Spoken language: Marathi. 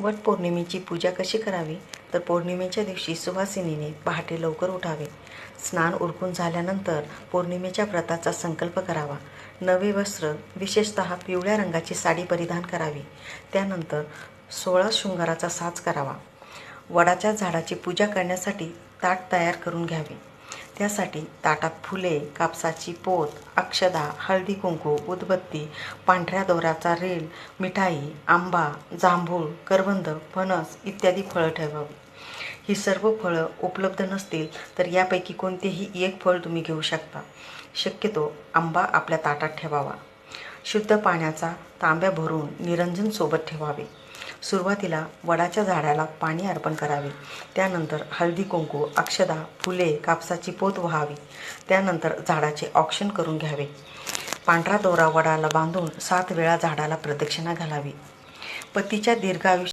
वटपौर्णिमेची पूजा कशी करावी? तर पौर्णिमेच्या दिवशी सुवासिनीने पहाटे लवकर उठावे. स्नान उरकून झाल्यानंतर पौर्णिमेच्या व्रताचा संकल्प करावा. नवे वस्त्र, विशेषतः पिवळ्या रंगाची साडी परिधान करावी. त्यानंतर 16 शृंगाराचा साज करावा. वडाच्या झाडाची पूजा करण्यासाठी ताट तयार करून घ्यावे. त्यासाठी ताटात फुले, कापसाची पोत, अक्षदा, हळदी कुंकू, उदबत्ती, पांढऱ्या दोऱ्याचा रेल, मिठाई, आंबा, जांभूळ, करवंद, फणस इत्यादी फळं ठेवावी. ही सर्व फळं उपलब्ध नसतील तर यापैकी कोणतेही एक फळ तुम्ही घेऊ शकता. शक्यतो आंबा आपल्या ताटात ठेवावा. शुद्ध पाण्याचा तांब्या भरून निरंजन सोबत ठेवावे. सुरुवातीला वडाच्या झाडाला पाणी अर्पण करावे. त्यानंतर हळदी कुंकू, अक्षदा, फुले, कापसाची पोत व्हावी. त्यानंतर झाडाचे औक्षण करून घ्यावे. पांढरा दोरा वडाला बांधून 7 वेळा झाडाला प्रदक्षिणा घालावी. पतीच्या दीर्घायुष्य